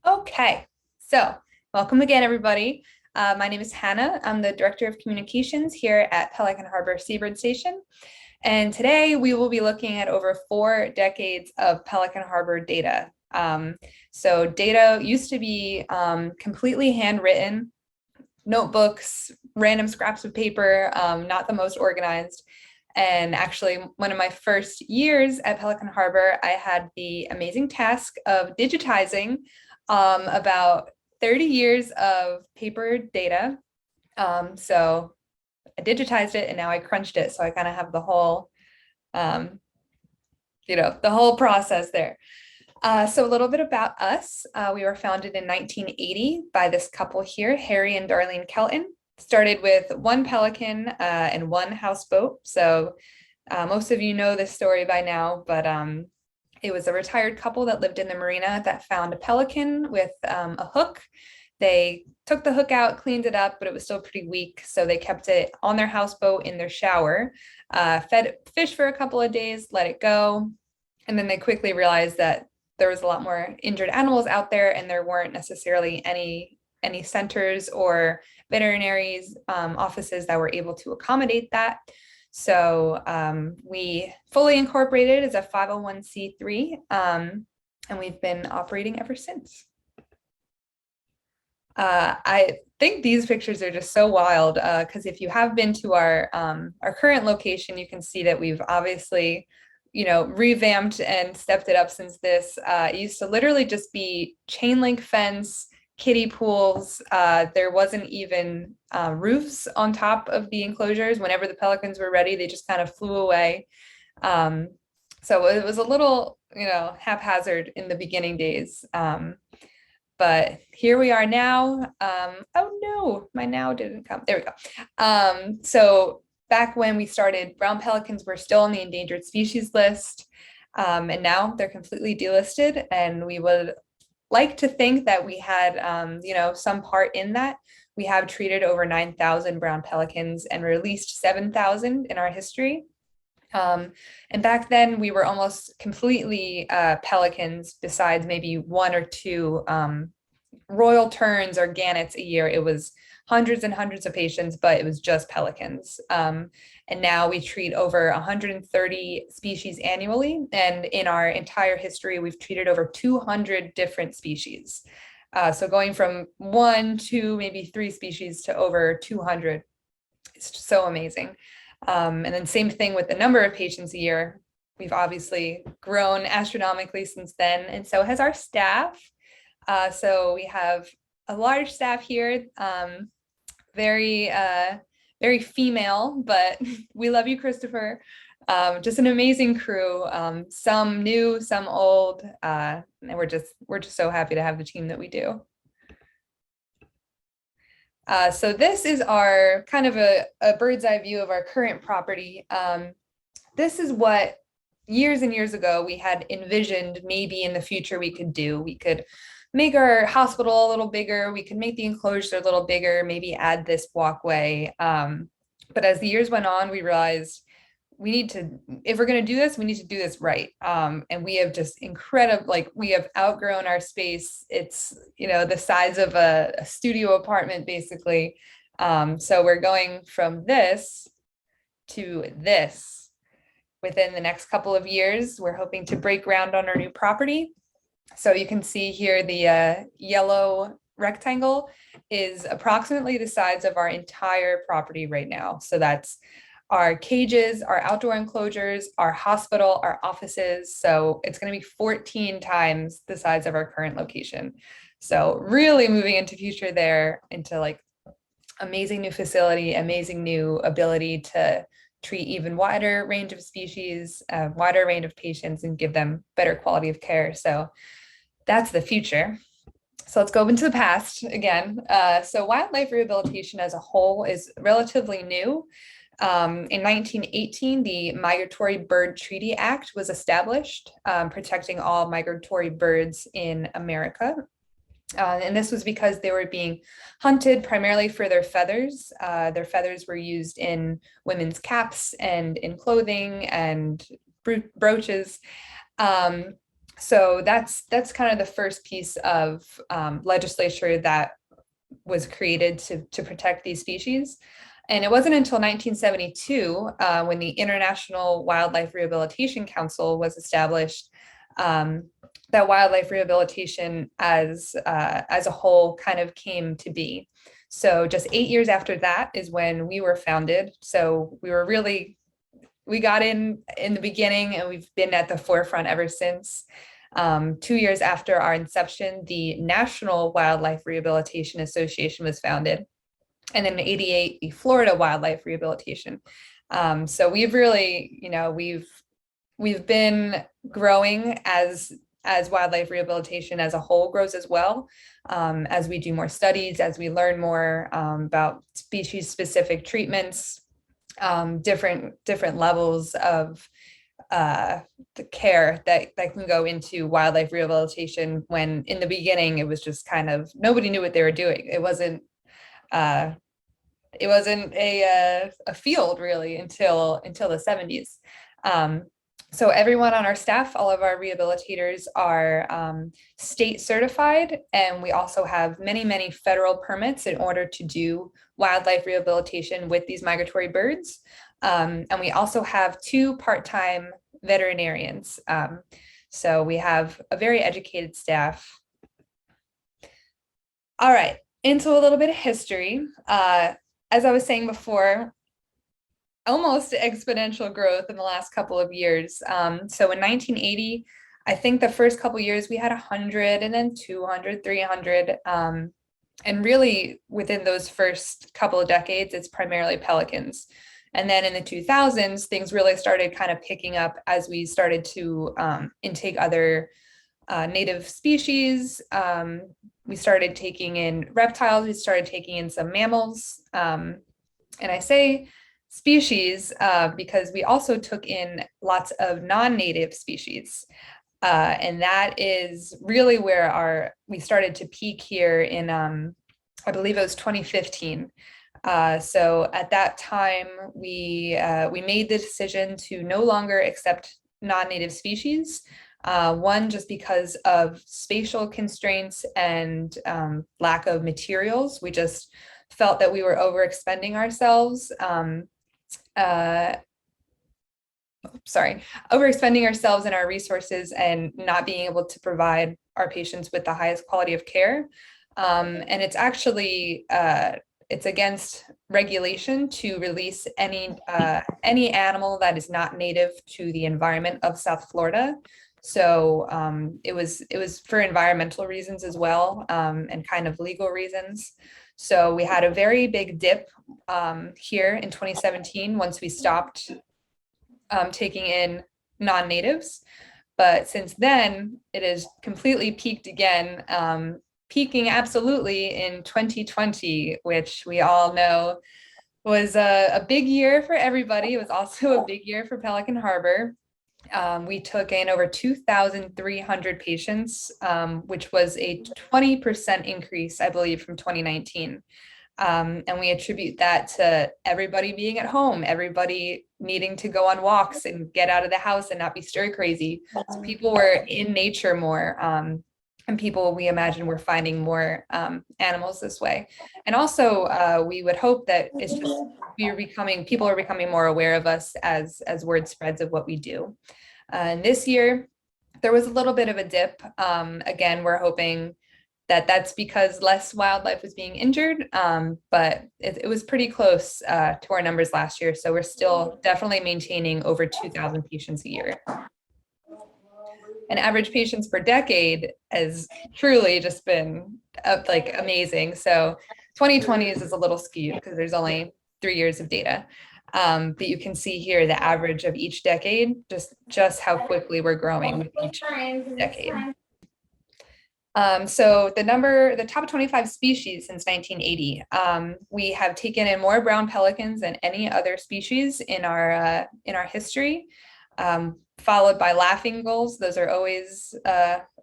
Okay, so welcome again, everybody. My name is Hannah. I'm the Director of Communications here at Pelican Harbor Seabird Station. And today we will be looking at over 4 decades of Pelican Harbor data. So data used to be completely handwritten, notebooks, random scraps of paper, not the most organized. And actually, one of my first years at Pelican Harbor, I had the amazing task of digitizing about 30 years of paper data. So I digitized it and now I crunched it. So I kind of have um, the whole process there. So a little bit about us. We were founded in 1980 by this couple here, Harry and Darlene Kelton. Started with one pelican and one houseboat. So most of you know this story by now, but it was a retired couple that lived in the marina that found a pelican with a hook. They took the hook out, cleaned it up, but it was still pretty weak. So they kept it on their houseboat in their shower, fed fish for a couple of days, let it go. And then they quickly realized that there was a lot more injured animals out there and there weren't necessarily any centers or veterinaries offices that were able to accommodate that. So we fully incorporated as a 501c3, and we've been operating ever since. I think these pictures are just so wild because if you have been to our current location, you can see that we've obviously, revamped and stepped it up since this. It used to literally just be chain link fence, kiddie pools. There wasn't even roofs on top of the enclosures. Whenever the pelicans were ready, they just kind of flew away. So it was a little, haphazard in the beginning days. But here we are now. Oh no, my now didn't come. There we go. So back when we started, brown pelicans were still on the endangered species list. And now they're completely delisted. And we would like to think that we had, some part in that. We have treated over 9,000 brown pelicans and released 7,000 in our history. And back then we were almost completely pelicans, besides maybe one or two royal terns or gannets a year. It was hundreds and hundreds of patients, but it was just pelicans. And now we treat over 130 species annually. And in our entire history, we've treated over 200 different species. So going from one to maybe three species to over 200, it's so amazing. And then same thing with the number of patients a year. We've obviously grown astronomically since then, and so has our staff. So we have a large staff here, very, very female, but we love you, Christopher. Just an amazing crew, some new, some old, and we're just so happy to have the team that we do. So this is our kind of a bird's eye view of our current property. This is what years and years ago we had envisioned maybe in the future we could do. We could make our hospital a little bigger. We could make the enclosure a little bigger, maybe add this walkway. But as the years went on, we realized if we're going to do this, we need to do this right. And we have just we have outgrown our space. It's, the size of a studio apartment, basically. So we're going from this to this within the next couple of years. We're hoping to break ground on our new property. So you can see here the yellow rectangle is approximately the size of our entire property right now. So that's our cages, our outdoor enclosures, our hospital, our offices. So it's going to be 14 times the size of our current location. So really moving into future there, into like amazing new facility, amazing new ability to treat even wider range of species, wider range of patients, and give them better quality of care. So that's the future. So let's go into the past again. So wildlife rehabilitation as a whole is relatively new. In 1918, the Migratory Bird Treaty Act was established, protecting all migratory birds in America. And this was because they were being hunted primarily for their feathers. Their feathers were used in women's caps and in clothing and brooches. So that's kind of the first piece of legislature that was created to protect these species. And it wasn't until 1972 when the International Wildlife Rehabilitation Council was established um, that wildlife rehabilitation as a whole kind of came to be. So just 8 years after that is when we were founded. So we got in the beginning, and we've been at the forefront ever since. 2 years after our inception, the National Wildlife Rehabilitation Association was founded, and then in '88, the Florida Wildlife Rehabilitation. So we've really, we've been growing as wildlife rehabilitation as a whole grows as well, as we do more studies, as we learn more about species specific treatments, different levels of the care that can go into wildlife rehabilitation, when in the beginning it was just kind of nobody knew what they were doing. Uh, it wasn't a field really until the 70s. So everyone on our staff, all of our rehabilitators are state certified, and we also have many federal permits in order to do wildlife rehabilitation with these migratory birds. And we also have 2 part-time veterinarians. So we have a very educated staff. All right, into a little bit of history. As I was saying before, almost exponential growth in the last couple of years. So in 1980, I think the first couple of years we had 100, and then 200, 300. And really within those first couple of decades, it's primarily pelicans. And then in the 2000s, things really started kind of picking up as we started to intake other native species. We started taking in reptiles, we started taking in some mammals. And I say species because we also took in lots of non-native species. And that is really where we started to peak here in, I believe it was 2015. So at that time, we made the decision to no longer accept non-native species. One, just because of spatial constraints and lack of materials. We just felt that we were overexpending ourselves. Overexpending ourselves and our resources, and not being able to provide our patients with the highest quality of care. And it's actually it's against regulation to release any animal that is not native to the environment of South Florida. So it was for environmental reasons as well, and kind of legal reasons. So we had a very big dip here in 2017 once we stopped taking in non-natives. But since then, it has completely peaked again, peaking absolutely in 2020, which we all know was a big year for everybody. It was also a big year for Pelican Harbor. We took in over 2,300 patients, which was a 20% increase, I believe, from 2019. And we attribute that to everybody being at home, everybody needing to go on walks and get out of the house and not be stir crazy. So people were in nature more. And people, we imagine, were finding more animals this way. And also, we would hope that it's just people are becoming more aware of us as word spreads of what we do. And this year, there was a little bit of a dip. Again, we're hoping that that's because less wildlife was being injured, but it was pretty close to our numbers last year. So we're still definitely maintaining over 2,000 patients a year. And average patients per decade has truly just been like amazing. So 2020 is a little skewed because there's only 3 years of data. But you can see here the average of each decade, just how quickly we're growing with each decade. So the top 25 species since 1980, we have taken in more brown pelicans than any other species in our history, followed by laughing gulls. Those are always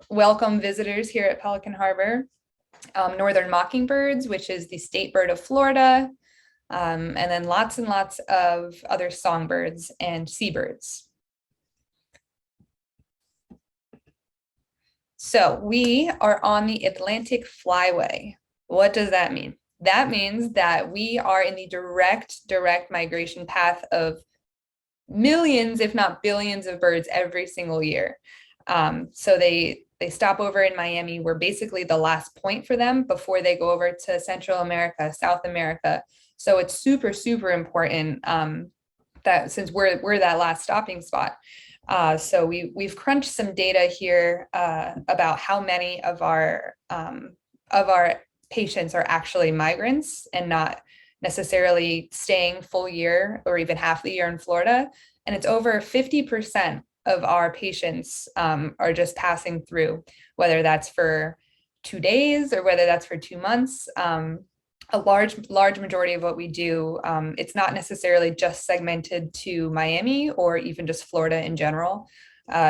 welcome visitors here at Pelican Harbor. Northern mockingbirds, which is the state bird of Florida, and then lots and lots of other songbirds and seabirds. So we are on the Atlantic Flyway. What does that mean? That means that we are in the direct migration path of millions, if not billions of birds every single year. So they stop over in Miami. We're basically the last point for them before they go over to Central America, South America. So it's super, super important that since we're that last stopping spot. So we've crunched some data here about how many of our patients are actually migrants and not necessarily staying full year or even half the year in Florida. And it's over 50% of our patients are just passing through, whether that's for 2 days or whether that's for 2 months. A large majority of what we do, it's not necessarily just segmented to Miami or even just Florida in general.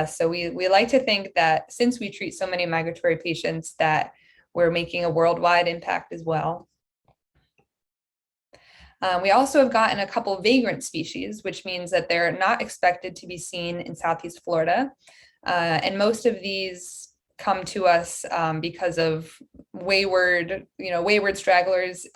So we like to think that since we treat so many migratory patients, that we're making a worldwide impact as well. We also have gotten a couple of vagrant species, which means that they're not expected to be seen in Southeast Florida. And most of these come to us because of wayward stragglers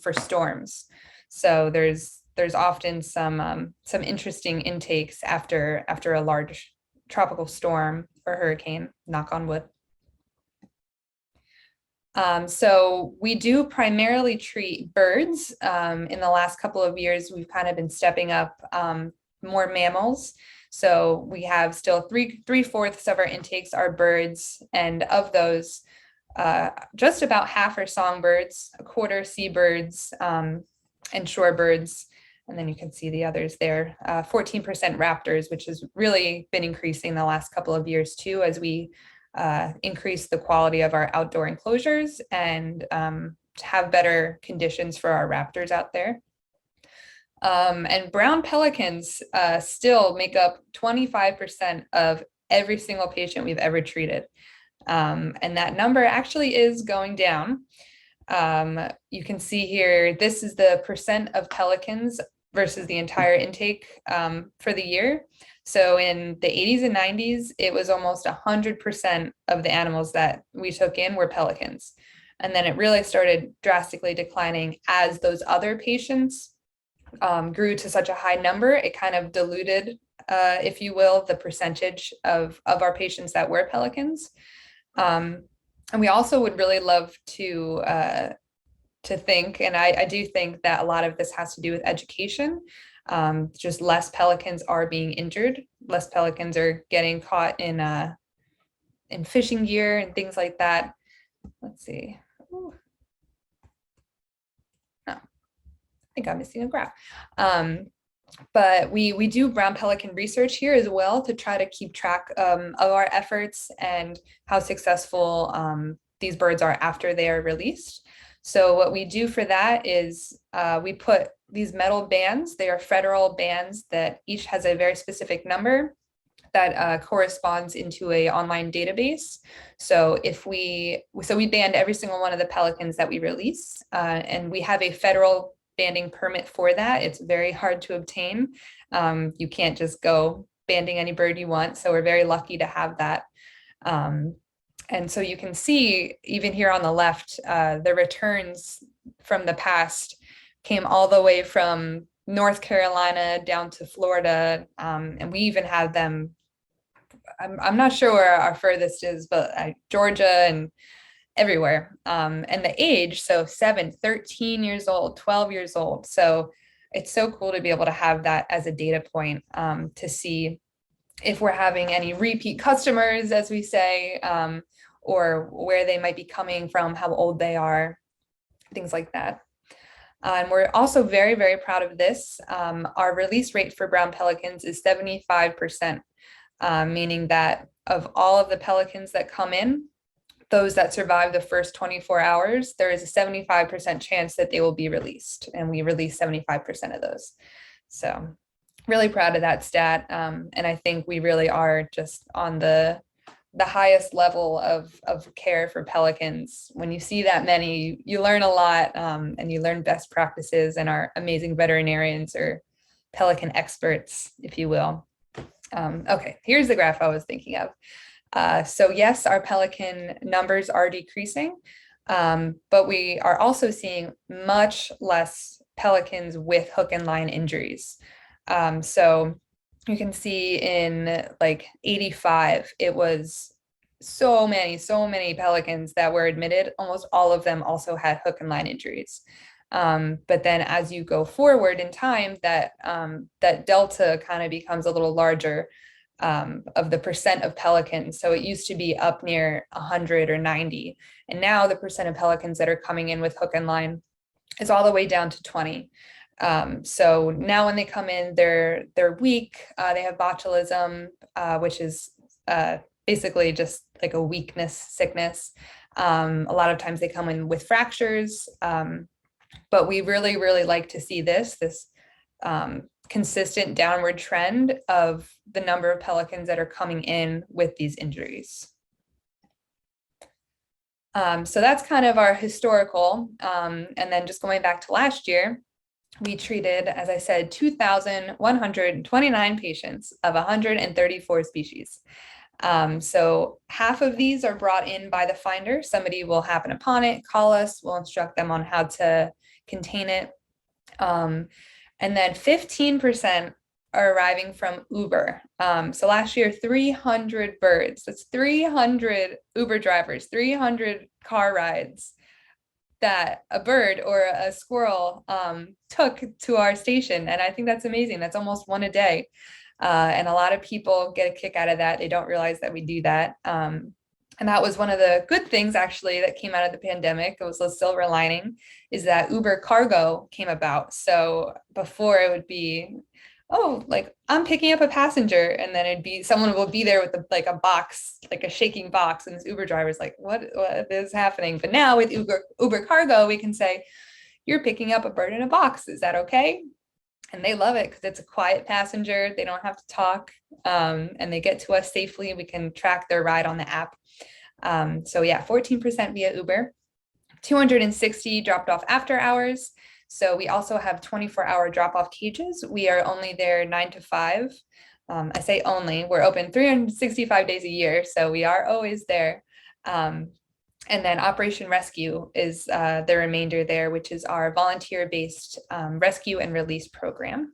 for storms. So there's often some interesting intakes after a large tropical storm or hurricane, knock on wood. So we do primarily treat birds. In the last couple of years, we've kind of been stepping up more mammals. So we have still three-fourths of our intakes are birds, and of those, just about half are songbirds, a quarter seabirds, and shorebirds. And then you can see the others there. 14% raptors, which has really been increasing the last couple of years too, as we increase the quality of our outdoor enclosures and have better conditions for our raptors out there. And brown pelicans still make up 25% of every single patient we've ever treated. And that number actually is going down. You can see here, this is the percent of pelicans versus the entire intake for the year. So in the 80s and 90s, it was almost 100% of the animals that we took in were pelicans. And then it really started drastically declining as those other patients grew to such a high number. It kind of diluted, if you will, the percentage of our patients that were pelicans. And we also would really love to think, and I do think that a lot of this has to do with education. Just less pelicans are being injured. Less pelicans are getting caught in fishing gear and things like that. Let's see. Ooh. No, I think I'm missing a graph. But we do brown pelican research here as well to try to keep track of our efforts and how successful these birds are after they are released. So what we do for that is we put these metal bands. They are federal bands that each has a very specific number that corresponds into an online database. So we band every single one of the pelicans that we release, and we have a federal banding permit for that. It's very hard to obtain. You can't just go banding any bird you want. So we're very lucky to have that. And so you can see even here on the left, the returns from the past came all the way from North Carolina down to Florida. And we even have them, I'm not sure where our furthest is, but Georgia and everywhere. And the age, so 7, 13 years old, 12 years old. So it's so cool to be able to have that as a data point to see if we're having any repeat customers, as we say, or where they might be coming from, how old they are, things like that. And we're also very, very proud of this. Our release rate for brown pelicans is 75%, meaning that of all of the pelicans that come in, those that survive the first 24 hours, there is a 75% chance that they will be released. And we release 75% of those. So really proud of that stat. And I think we really are just on the highest level of care for pelicans. When you see that many, you learn a lot, and you learn best practices, and our amazing veterinarians or pelican experts, if you will. Okay, here's the graph I was thinking of. So yes, our pelican numbers are decreasing, but we are also seeing much less pelicans with hook and line injuries. So you can see in like 85, it was so many pelicans that were admitted. Almost all of them also had hook and line injuries. But then as you go forward in time, that delta kind of becomes a little larger, of the percent of pelicans. So it used to be up near 100 or 90. And now the percent of pelicans that are coming in with hook and line is all the way down to 20. So now when they come in, they're weak. They have botulism, which is basically just like a weakness sickness. A lot of times they come in with fractures, but we really like to see this consistent downward trend of the number of pelicans that are coming in with these injuries. So that's kind of our historical. And then just going back to last year, we treated, as I said, 2,129 patients of 134 species. So half of these are brought in by the finder. Somebody will happen upon it, call us, we'll instruct them on how to contain it. And then 15% are arriving from Uber. So last year, 300 birds, that's 300 Uber drivers, 300 car rides that a bird or a squirrel took to our station. And I think that's amazing. That's almost one a day. And a lot of people get a kick out of that. They don't realize that we do that. And that was one of the good things actually that came out of the pandemic. It was a silver lining, is that Uber Cargo came about. So before it would be, oh, like I'm picking up a passenger, and then it'd be someone will be there with like a box, like a shaking box, and this Uber driver's like, what is happening? But now with Uber Cargo, we can say, you're picking up a bird in a box. Is that okay? And they love it because it's a quiet passenger. They don't have to talk, and they get to us safely. We can track their ride on the app. So yeah, 14% via Uber, 260 dropped off after hours. So we also have 24-hour drop-off cages. We are only there 9 to 5. I say only, we're open 365 days a year, so we are always there. And then Operation Rescue is the remainder there, which is our volunteer-based rescue and release program.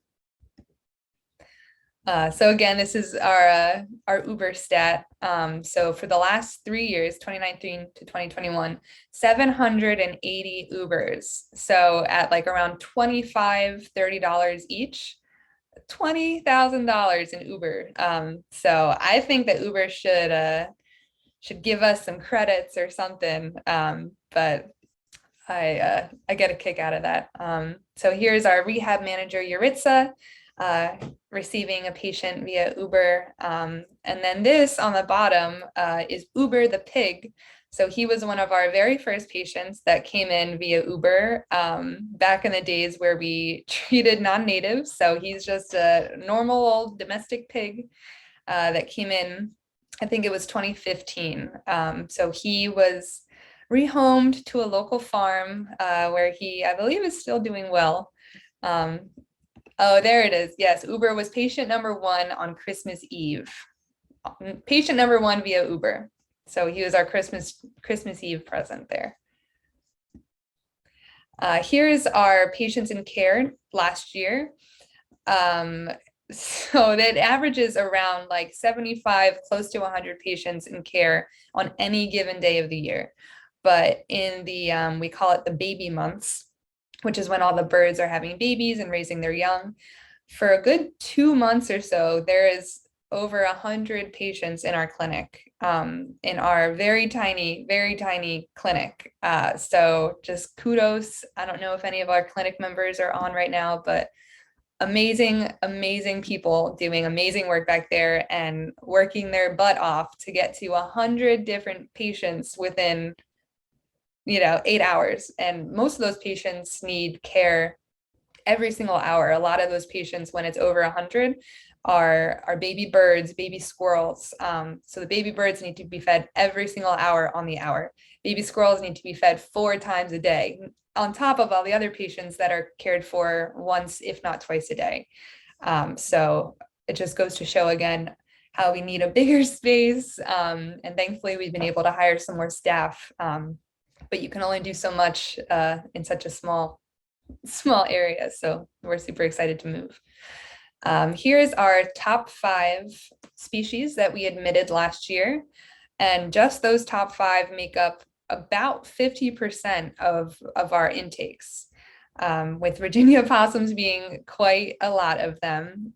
So again, this is our Uber stat. So for the last 3 years, 2019 to 2021, 780 Ubers. So at like around $25, $30 each, $20,000 in Uber. So I think that Uber should give us some credits or something. But I get a kick out of that. So here's our rehab manager, Yuritsa, receiving a patient via Uber. And then this on the bottom is Uber the pig. So he was one of our very first patients that came in via Uber back in the days where we treated non-natives. So he's just a normal old domestic pig that came in, I think it was 2015. So he was rehomed to a local farm where he, I believe, is still doing well. Oh, there it is. Yes, Uber was patient number 1 on Christmas Eve. Patient number 1 via Uber. So he was our Christmas Eve present there. Here's our patients in care last year. So that averages around like 75, close to 100 patients in care on any given day of the year. But in the, we call it the baby months, which is when all the birds are having babies and raising their young. For a good 2 months or so, there is over 100 patients in our clinic, in our very tiny clinic. So just kudos. I don't know if any of our clinic members are on right now, but amazing people doing amazing work back there and working their butt off to get to 100 different patients within 8 hours. And most of those patients need care every single hour. A lot of those patients, when it's over 100, are baby birds, baby squirrels. So the baby birds need to be fed every single hour on the hour. Baby squirrels need to be fed 4 times a day, on top of all the other patients that are cared for once, if not twice a day. So it just goes to show again, how we need a bigger space. And thankfully we've been able to hire some more staff. But you can only do so much in such a small area. So we're super excited to move. Here's our top 5 species that we admitted last year. And just those top 5 make up about 50% of our intakes, with Virginia possums being quite a lot of them.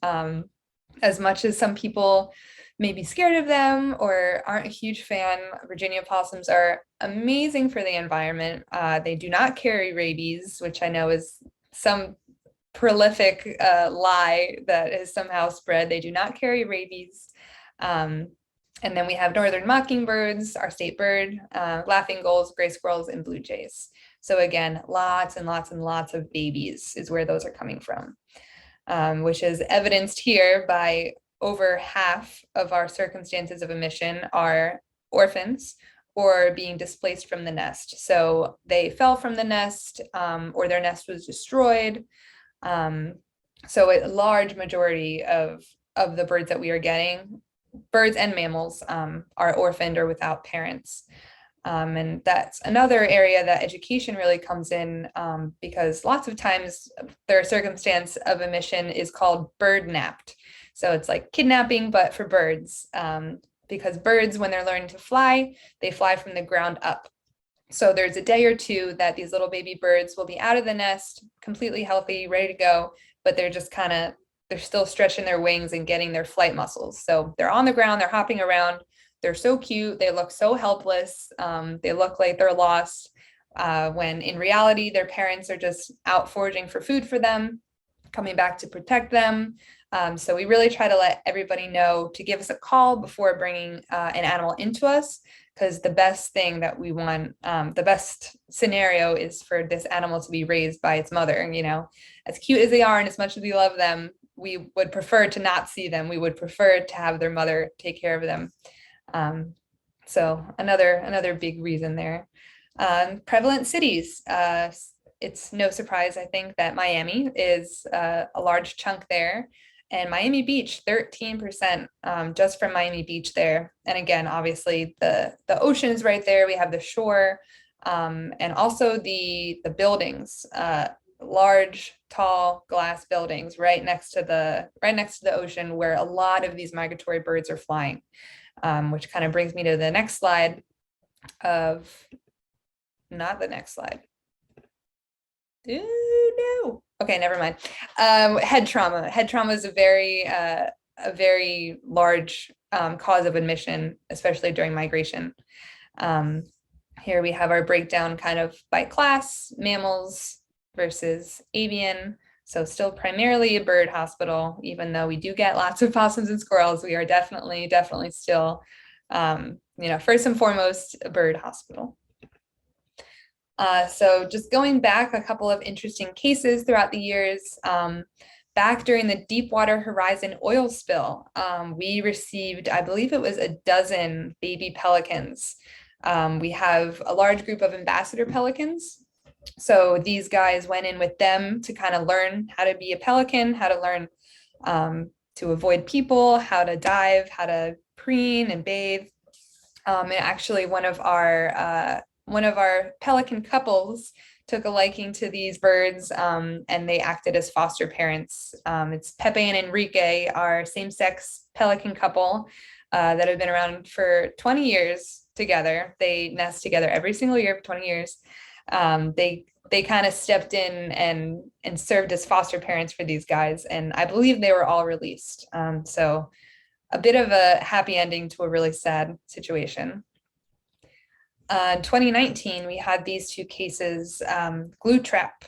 As much as some people may be scared of them or aren't a huge fan, Virginia possums are amazing for the environment. They do not carry rabies, which I know is some prolific lie that has somehow spread. They do not carry rabies. And then we have northern mockingbirds, our state bird, laughing gulls, gray squirrels, and blue jays. So again, lots and lots and lots of babies is where those are coming from, which is evidenced here by over half of our circumstances of emission are orphans or being displaced from the nest. So they fell from the nest or their nest was destroyed. So a large majority of the birds that we are getting, birds and mammals, are orphaned or without parents. And that's another area that education really comes in, because lots of times their circumstance of emission is called bird napped. So it's like kidnapping, but for birds, because birds, when they're learning to fly, they fly from the ground up. So there's a day or two that these little baby birds will be out of the nest, completely healthy, ready to go, but they're just they're still stretching their wings and getting their flight muscles. So they're on the ground, they're hopping around. They're so cute. They look so helpless. They look like they're lost, when in reality, their parents are just out foraging for food for them, coming back to protect them. So we really try to let everybody know to give us a call before bringing an animal into us, because the best thing that we want, the best scenario is for this animal to be raised by its mother. You know, as cute as they are and as much as we love them, we would prefer to not see them. We would prefer to have their mother take care of them. So another big reason there. Prevalent cities. It's no surprise, I think, that Miami is a large chunk there. And Miami Beach, 13%, just from Miami Beach there. And again, obviously the ocean is right there. We have the shore, and also the buildings, large, tall glass buildings right next to the ocean, where a lot of these migratory birds are flying, which kind of brings me to the next slide not the next slide. Ooh, no. Okay, never mind. Head trauma. Head trauma is a very large cause of admission, especially during migration. Here we have our breakdown kind of by class, mammals versus avian. So still primarily a bird hospital, even though we do get lots of possums and squirrels, we are definitely still, first and foremost, a bird hospital. So just going back a couple of interesting cases throughout the years, back during the Deepwater Horizon oil spill, we received, I believe it was a dozen baby pelicans. We have a large group of ambassador pelicans. So these guys went in with them to kind of learn how to be a pelican, how to learn to avoid people, how to dive, how to preen and bathe. And actually one of our pelican couples took a liking to these birds, and they acted as foster parents. It's Pepe and Enrique, our same-sex pelican couple that have been around for 20 years together. They nest together every single year for 20 years. They kind of stepped in and served as foster parents for these guys, and I believe they were all released. So a bit of a happy ending to a really sad situation. In 2019, we had these two cases, glue trap.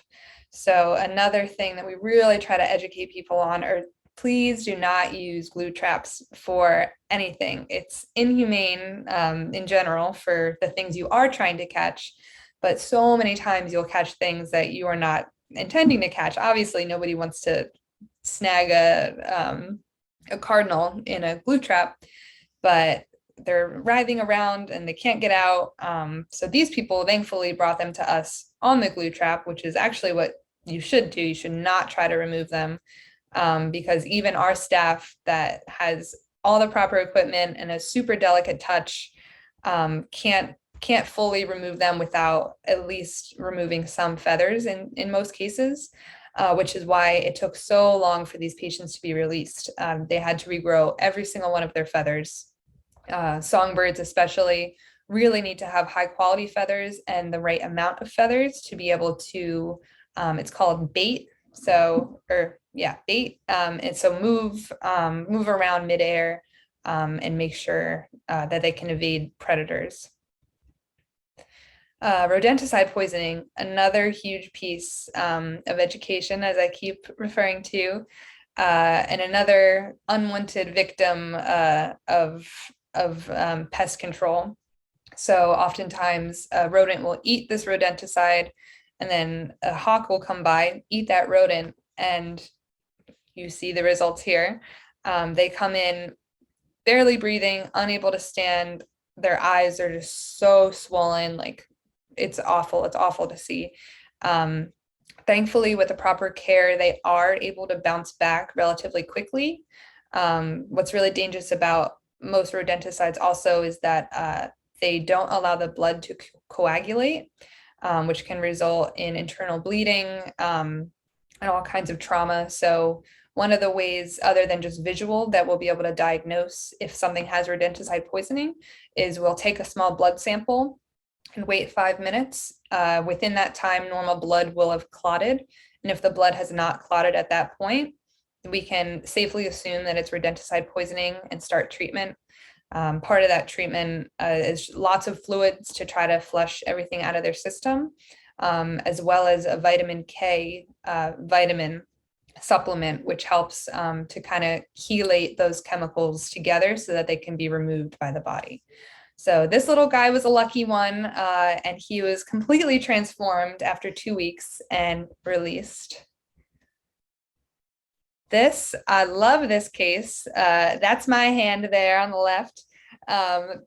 So another thing that we really try to educate people on are, please do not use glue traps for anything. It's inhumane in general for the things you are trying to catch, but so many times you'll catch things that you are not intending to catch. Obviously, nobody wants to snag a cardinal in a glue trap, but they're writhing around and they can't get out. So these people thankfully brought them to us on the glue trap, which is actually what you should do. You should not try to remove them, because even our staff that has all the proper equipment and a super delicate touch, can't fully remove them without at least removing some feathers in most cases, which is why it took so long for these patients to be released. They had to regrow every single one of their feathers. Songbirds especially really need to have high quality feathers and the right amount of feathers to be able to, it's called bait. So, or yeah, bait. And so move around midair, and make sure that they can evade predators. Rodenticide poisoning, another huge piece of education, as I keep referring to, and another unwanted victim of pest control. So oftentimes a rodent will eat this rodenticide, and then a hawk will come by, eat that rodent, and you see the results here. They come in barely breathing, unable to stand. Their eyes are just so swollen, like it's awful. It's awful to see. Thankfully, with the proper care, they are able to bounce back relatively quickly. What's really dangerous about most rodenticides also is that they don't allow the blood to coagulate, which can result in internal bleeding, and all kinds of trauma. So one of the ways, other than just visual, that we'll be able to diagnose if something has rodenticide poisoning is we'll take a small blood sample and wait 5 minutes. Within that time, normal blood will have clotted. And if the blood has not clotted at that point, we can safely assume that it's rodenticide poisoning and start treatment. Part of that treatment is lots of fluids to try to flush everything out of their system, as well as a vitamin K vitamin supplement, which helps to kind of chelate those chemicals together so that they can be removed by the body. So this little guy was a lucky one, and he was completely transformed after 2 weeks and released. I love this case. That's my hand there on the left.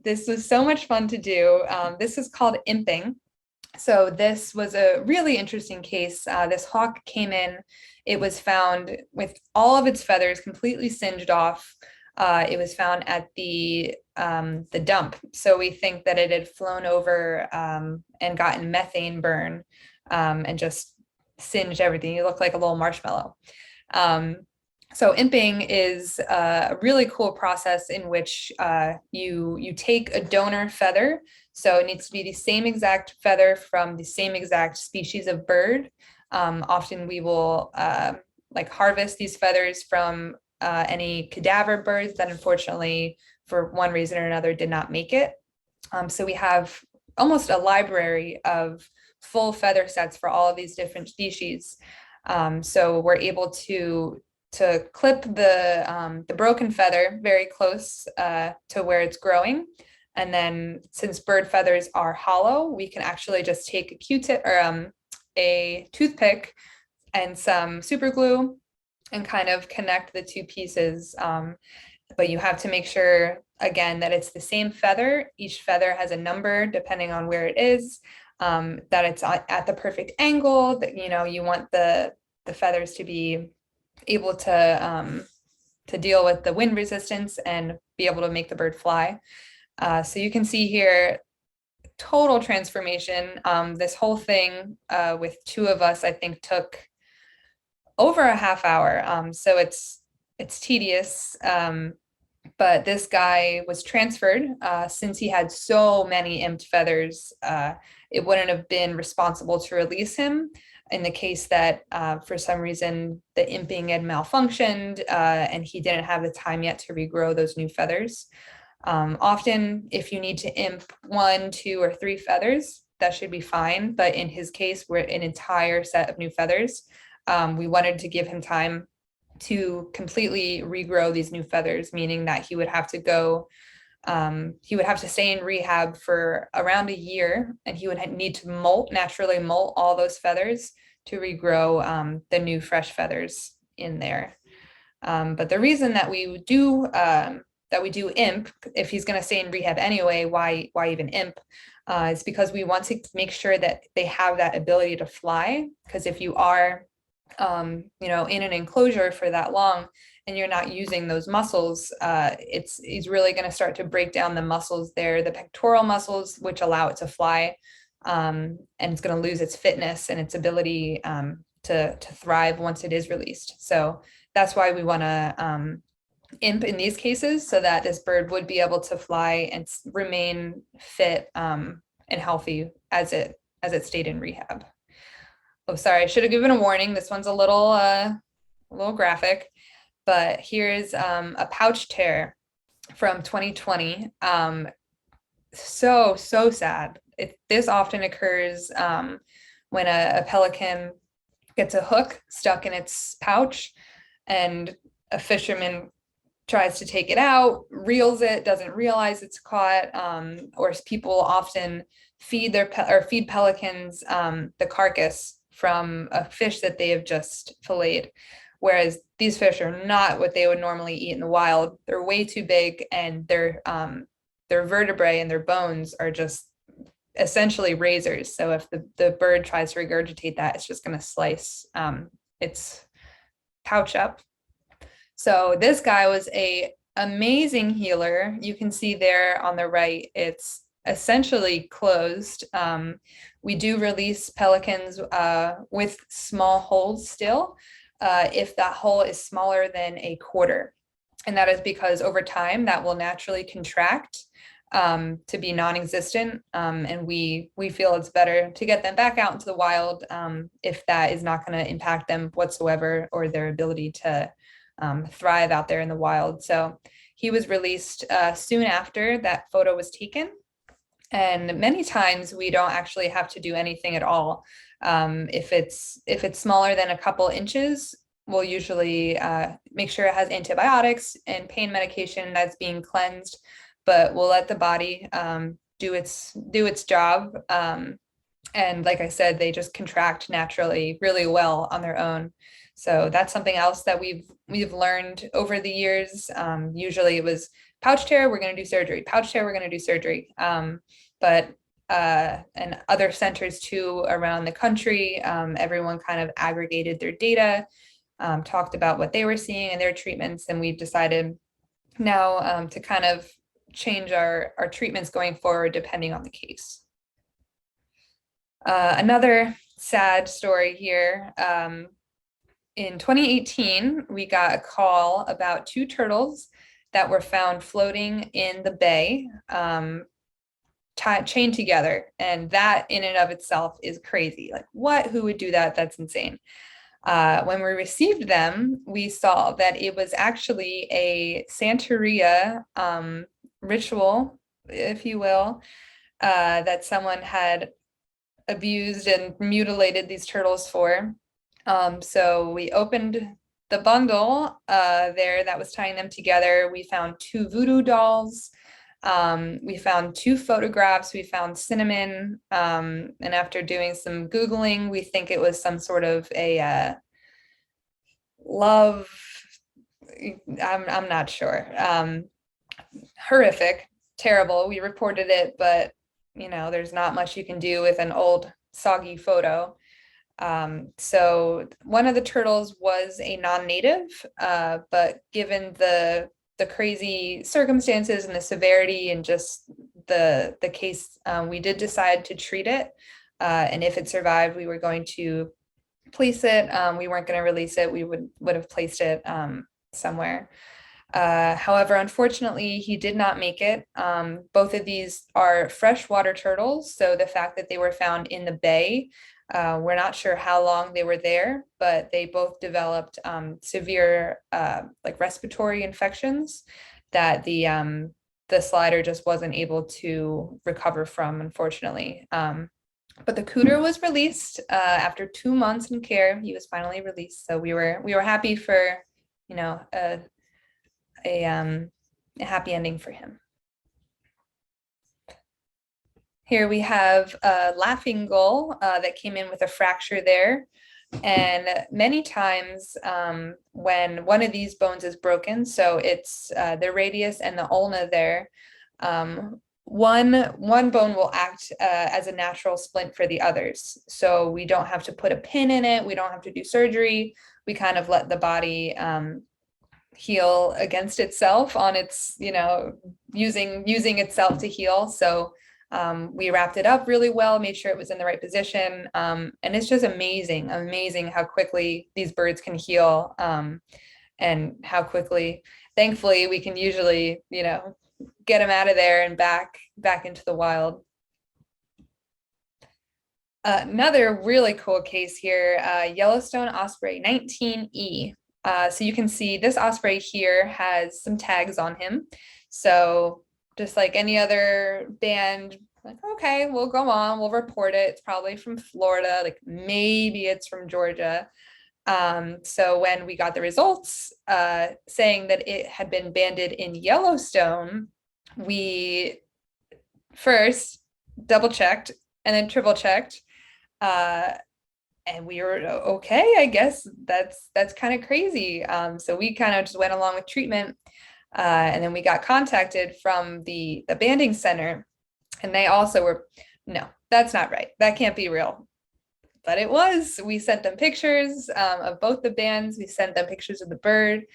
This was so much fun to do. This is called Imping. So this was a really interesting case. This hawk came in. It was found with all of its feathers completely singed off. It was found at the dump. So we think that it had flown over and gotten methane burn, and just singed everything. You look like a little marshmallow. So imping is a really cool process in which you take a donor feather. So it needs to be the same exact feather from the same exact species of bird. Often we will like harvest these feathers from any cadaver birds that unfortunately, for one reason or another, did not make it. So we have almost a library of full feather sets for all of these different species. So we're able to clip the broken feather very close to where it's growing. And then since bird feathers are hollow, we can actually just take a Q-tip or a toothpick and some super glue and kind of connect the two pieces. But you have to make sure, again, that it's the same feather. Each feather has a number depending on where it is, that it's at the perfect angle, that, you want the feathers to be able to deal with the wind resistance and be able to make the bird fly. So you can see here, total transformation. This whole thing with two of us, I think, took over a half hour. So it's tedious. But this guy was transferred since he had so many imped feathers. It wouldn't have been responsible to release him in the case that for some reason the imping had malfunctioned and he didn't have the time yet to regrow those new feathers. Often, if you need to imp 1, 2, or 3 feathers, that should be fine. But in his case, we're an entire set of new feathers. We wanted to give him time to completely regrow these new feathers, meaning that he would have to go, he would have to stay in rehab for around a year, and he would need to naturally molt all those feathers to regrow the new fresh feathers in there. But the reason that we do imp, if he's going to stay in rehab anyway, why even imp? Is because we want to make sure that they have that ability to fly. Because if you are in an enclosure for that long and you're not using those muscles, it's really going to start to break down the muscles there, the pectoral muscles, which allow it to fly, and it's going to lose its fitness and its ability to thrive once it is released. So that's why we want to imp in these cases, so that this bird would be able to fly and remain fit and healthy as it stayed in rehab. Oh, sorry, I should have given a warning. This one's a little graphic, but here's a pouch tear from 2020. So sad. This often occurs when a pelican gets a hook stuck in its pouch, and a fisherman tries to take it out, reels it, doesn't realize it's caught, or people often feed pelicans the carcass from a fish that they have just filleted. Whereas these fish are not what they would normally eat in the wild. They're way too big, and their vertebrae and their bones are just essentially razors. So if the bird tries to regurgitate that, it's just going to slice its pouch up. So this guy was a amazing healer. You can see there on the right, it's essentially closed. We do release pelicans with small holes still, if that hole is smaller than a quarter. And that is because over time that will naturally contract to be non-existent. And we feel it's better to get them back out into the wild if that is not going to impact them whatsoever, or their ability to thrive out there in the wild. So he was released soon after that photo was taken. And many times we don't actually have to do anything at all. If it's smaller than a couple inches, we'll usually make sure it has antibiotics and pain medication that's being cleansed, but we'll let the body do its job. And like I said, they just contract naturally really well on their own. So that's something else that we've learned over the years. Usually it was pouch tear, we're going to do surgery. Pouch tear, we're going to do surgery. But and other centers too around the country, everyone kind of aggregated their data, talked about what they were seeing in their treatments, and we've decided now to kind of change our treatments going forward depending on the case. Another sad story here. In 2018, we got a call about 2 turtles that were found floating in the bay, chained together. And that in and of itself is crazy. Like, what? Who would do that? That's insane. When we received them, we saw that it was actually a Santeria ritual, if you will, that someone had abused and mutilated these turtles for. So we opened the bundle there that was tying them together. We found 2 voodoo dolls. We found 2 photographs. We found cinnamon. And after doing some Googling, we think it was some sort of a love. I'm not sure. Horrific, terrible. We reported it, but there's not much you can do with an old soggy photo. So one of the turtles was a non-native, but given the crazy circumstances and the severity and just the case, we did decide to treat it. And if it survived, we were going to place it. We weren't going to release it. We would have placed it somewhere. However, unfortunately, he did not make it. Both of these are freshwater turtles. So the fact that they were found in the bay, we're not sure how long they were there, but they both developed severe like respiratory infections that the slider just wasn't able to recover from, unfortunately. But the cooter was released after 2 months in care. He was finally released, so we were happy for a happy ending for him. Here we have a laughing gull that came in with a fracture there. And many times when one of these bones is broken, so it's the radius and the ulna there, one bone will act as a natural splint for the others. So we don't have to put a pin in it. We don't have to do surgery. We kind of let the body heal against itself on its, using itself to heal. So we wrapped it up really well, made sure it was in the right position. And it's just amazing how quickly these birds can heal, and how quickly, thankfully, we can usually, get them out of there and back into the wild. Another really cool case here, Yellowstone Osprey 19E. So you can see this osprey here has some tags on him. So just like any other band, like, okay, we'll go on, we'll report it. It's probably from Florida, like maybe it's from Georgia. So when we got the results saying that it had been banded in Yellowstone, we first double checked and then triple checked. And we were okay, I guess that's kind of crazy. So we kind of just went along with treatment. And then we got contacted from the banding center, and they also were, no, that's not right. That can't be real. But it was. We sent them pictures of both the bands. We sent them pictures of the bird.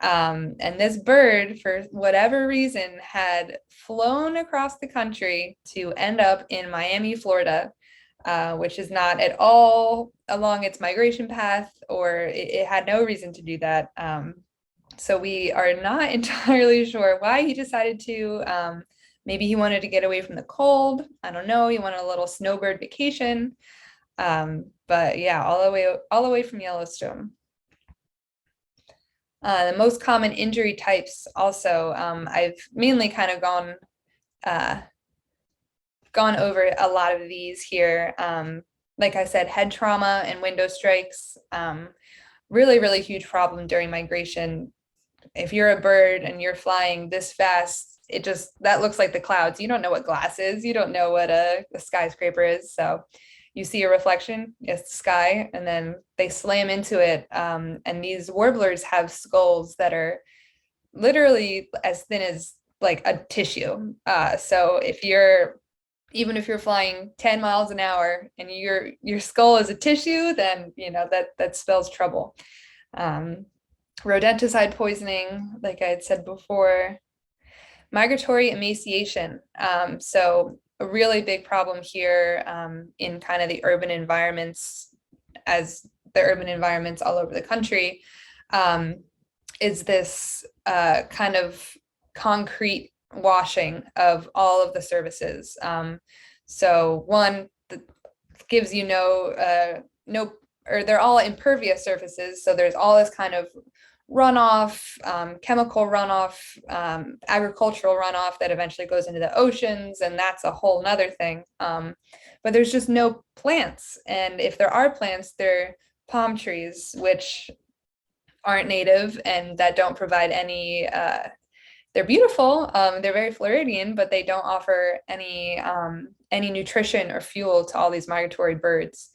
And this bird, for whatever reason, had flown across the country to end up in Miami, Florida, which is not at all along its migration path, or it had no reason to do that. So we are not entirely sure why he decided to. Maybe he wanted to get away from the cold. I don't know. He wanted a little snowbird vacation. But yeah, all the way from Yellowstone. The most common injury types also, I've mainly kind of gone over a lot of these here. Like I said, head trauma and window strikes, really huge problem during migration. If you're a bird and you're flying this fast, that looks like the clouds. You don't know what glass is. You don't know what a skyscraper is. So you see a reflection, it's the sky, and then they slam into it. And these warblers have skulls that are literally as thin as like a tissue. So even if you're flying 10 miles an hour and your skull is a tissue, then that spells trouble. Rodenticide poisoning, like I had said before. Migratory emaciation. So a really big problem here in kind of the urban environments, as the urban environments all over the country, is this kind of concrete washing of all of the services. So one that gives you or they're all impervious surfaces. So there's all this kind of runoff, chemical runoff, agricultural runoff that eventually goes into the oceans, and that's a whole nother thing. But there's just no plants, and if there are plants, they're palm trees, which aren't native and that don't provide any. They're beautiful, they're very Floridian, but they don't offer any nutrition or fuel to all these migratory birds.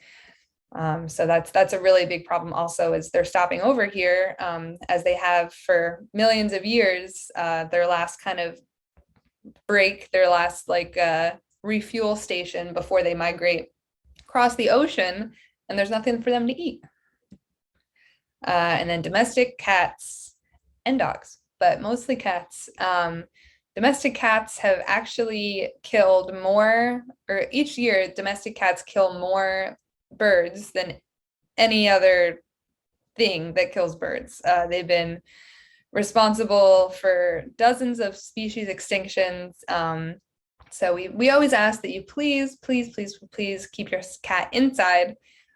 So that's a really big problem also, is they're stopping over here, as they have for millions of years. Their last kind of break, their last refuel station before they migrate across the ocean, and there's nothing for them to eat. And then domestic cats and dogs, but mostly cats. Domestic cats have actually killed more, or each year domestic cats kill more birds than any other thing that kills birds. They've been responsible for dozens of species extinctions. So we always ask that you please keep your cat inside.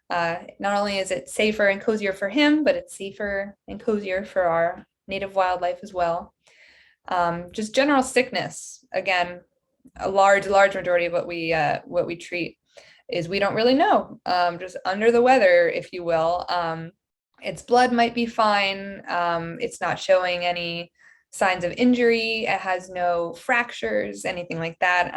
Not only is it safer and cozier for him, but it's safer and cozier for our native wildlife as well. Just general sickness, again, a large majority of what we treat is we don't really know, just under the weather, if you will. Its blood might be fine. It's not showing any signs of injury. It has no fractures, anything like that.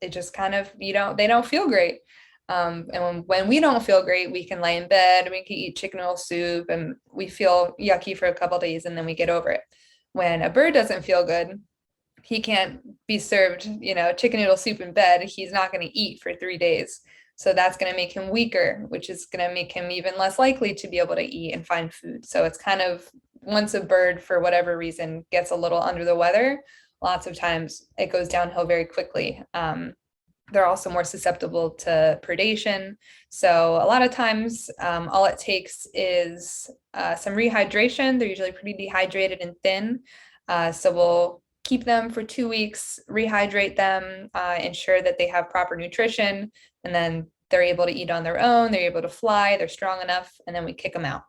It just kind of, they don't feel great. And when we don't feel great, we can lay in bed, we can eat chicken noodle soup, and we feel yucky for a couple of days, and then we get over it. When a bird doesn't feel good, he can't be served, chicken noodle soup in bed. He's not going to eat for 3 days. So that's going to make him weaker, which is going to make him even less likely to be able to eat and find food. So it's kind of once a bird, for whatever reason, gets a little under the weather, lots of times it goes downhill very quickly. They're also more susceptible to predation. So a lot of times, all it takes is some rehydration. They're usually pretty dehydrated and thin. So we'll keep them for 2 weeks, rehydrate them, ensure that they have proper nutrition, and then they're able to eat on their own, they're able to fly, they're strong enough, and then we kick them out.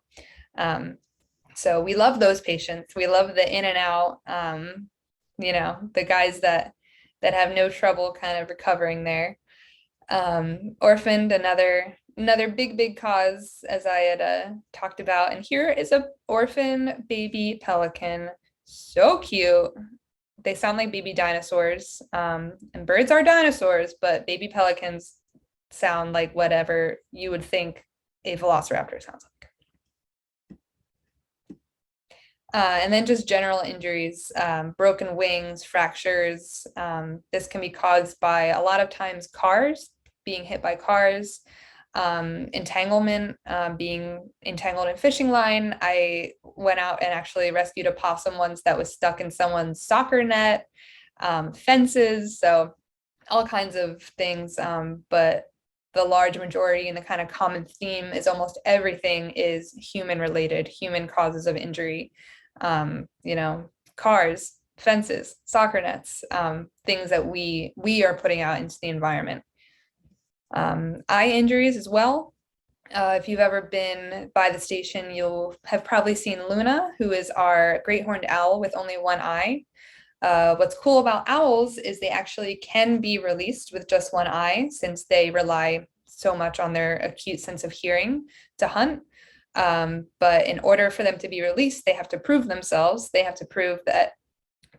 So we love those patients. We love the in and out, the guys that have no trouble kind of recovering there. Orphaned, another big cause, as I had talked about. And here is a orphan baby pelican. So cute. They sound like baby dinosaurs. And birds are dinosaurs, but baby pelicans sound like whatever you would think a velociraptor sounds like. And then just general injuries, broken wings, fractures. This can be caused by, a lot of times, cars, being hit by cars, entanglement, being entangled in fishing line. I went out and actually rescued a possum once that was stuck in someone's soccer net, fences, so all kinds of things. But the large majority and the kind of common theme is almost everything is human related, human causes of injury. Cars, fences, soccer nets, things that we are putting out into the environment. Eye injuries as well. If you've ever been by the station, you'll have probably seen Luna, who is our great horned owl with only one eye. What's cool about owls is they actually can be released with just one eye, since they rely so much on their acute sense of hearing to hunt. But in order for them to be released, they have to prove themselves. They have to prove that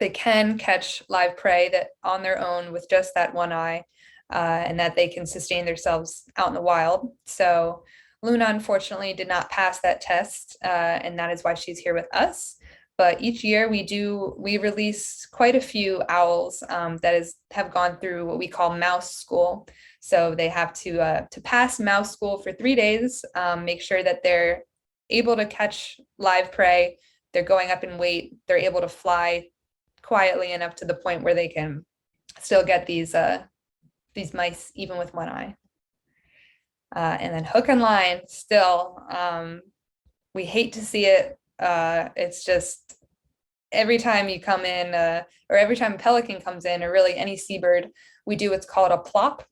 they can catch live prey that on their own with just that one eye, and that they can sustain themselves out in the wild. So Luna, unfortunately, did not pass that test, and that is why she's here with us. But each year we release quite a few owls that have gone through what we call mouse school. So they have to pass mouse school for 3 days, make sure that they're able to catch live prey, they're going up in weight, they're able to fly quietly enough to the point where they can still get these mice even with one eye. And then hook and line, still, we hate to see it. It's just every time you come in, or every time a pelican comes in, or really any seabird, we do what's called a plop,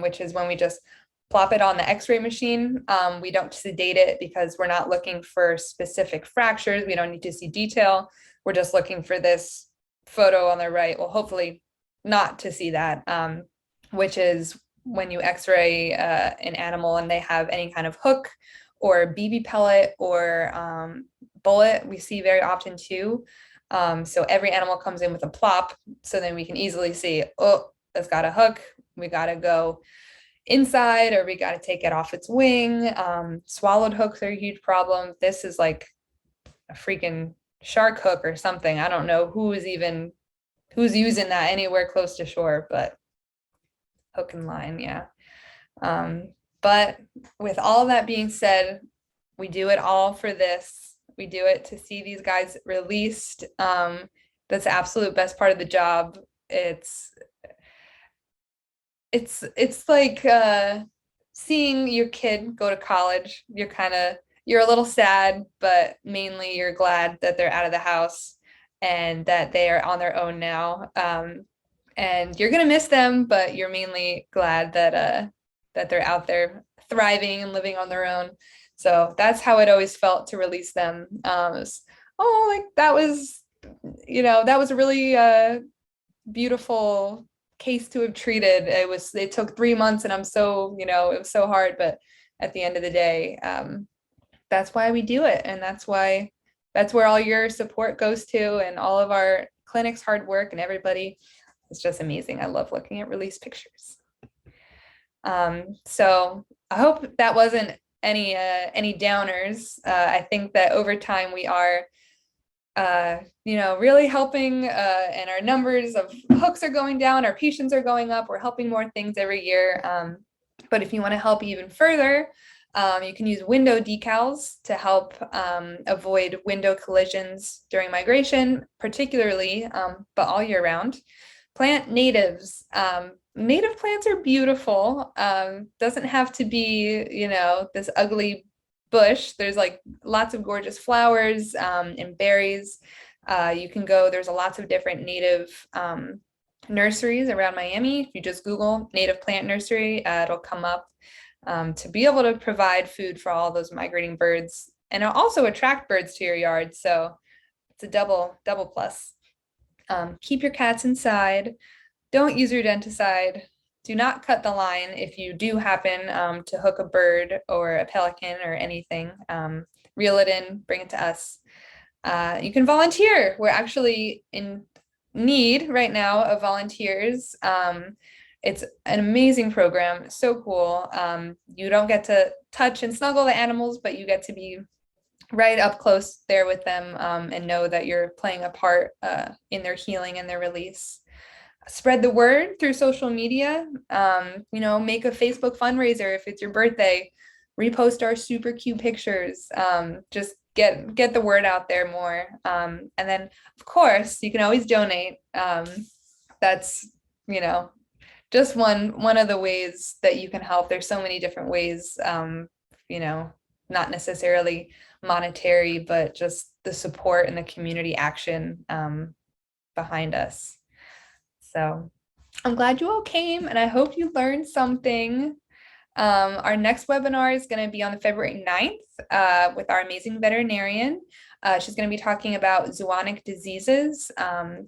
which is when we just plop it on the x-ray machine. We don't sedate it because we're not looking for specific fractures. We don't need to see detail. We're just looking for this photo on the right. Well, hopefully not to see that, which is when you x-ray an animal and they have any kind of hook or BB pellet or bullet, we see very often too. So every animal comes in with a plop, so then we can easily see, oh, it's got a hook, we got to go inside, or we got to take it off its wing. Swallowed hooks are a huge problem. This is like a freaking shark hook or something. I don't know who's using that anywhere close to shore, but hook and line, yeah. But with all that being said, we do it all for this. We do it to see these guys released. That's the absolute best part of the job. It's like seeing your kid go to college. You're a little sad, but mainly you're glad that they're out of the house and that they are on their own now. And you're gonna miss them, but you're mainly glad that they're out there thriving and living on their own. So that's how it always felt to release them. That was a really beautiful case to have treated. It took 3 months, and it was so hard, but at the end of the day, that's why we do it. And that's where all your support goes to, and all of our clinic's hard work, and everybody. It's just amazing. I love looking at release pictures. So I hope that wasn't any downers. I think that over time we are really helping, and our numbers of hooks are going down, our patients are going up, we're helping more things every year. But if you want to help even further, You can use window decals to help avoid window collisions during migration, particularly, but all year round. Plant natives. Native plants are beautiful. Doesn't have to be, this ugly bush. There's like lots of gorgeous flowers and berries. You can go, there's lots of different native nurseries around Miami. If you just Google native plant nursery, it'll come up to be able to provide food for all those migrating birds, and it'll also attract birds to your yard. So it's a double plus. Keep your cats inside. Don't use rodenticide. Do not cut the line if you do happen to hook a bird or a pelican or anything. Reel it in, bring it to us. You can volunteer. We're actually in need right now of volunteers. It's an amazing program, so cool. You don't get to touch and snuggle the animals, but you get to be right up close there with them and know that you're playing a part in their healing and their release. Spread the word through social media. Make a Facebook fundraiser if it's your birthday. Repost our super cute pictures. Just get the word out there more. And then, of course, you can always donate. That's just one of the ways that you can help. There's so many different ways. Not necessarily monetary, but just the support and the community action behind us. So I'm glad you all came, and I hope you learned something. Our next webinar is going to be on the February 9th with our amazing veterinarian. She's going to be talking about zoonotic diseases.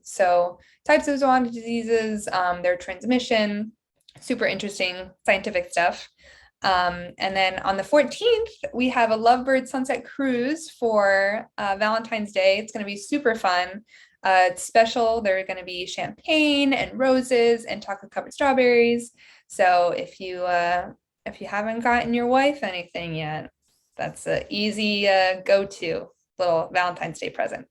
So types of zoonotic diseases, their transmission, super interesting scientific stuff. And then on the 14th, we have a Lovebird Sunset Cruise for Valentine's Day. It's going to be super fun. It's special. There are going to be champagne and roses and chocolate covered strawberries. So if you haven't gotten your wife anything yet, that's an easy go-to little Valentine's Day present.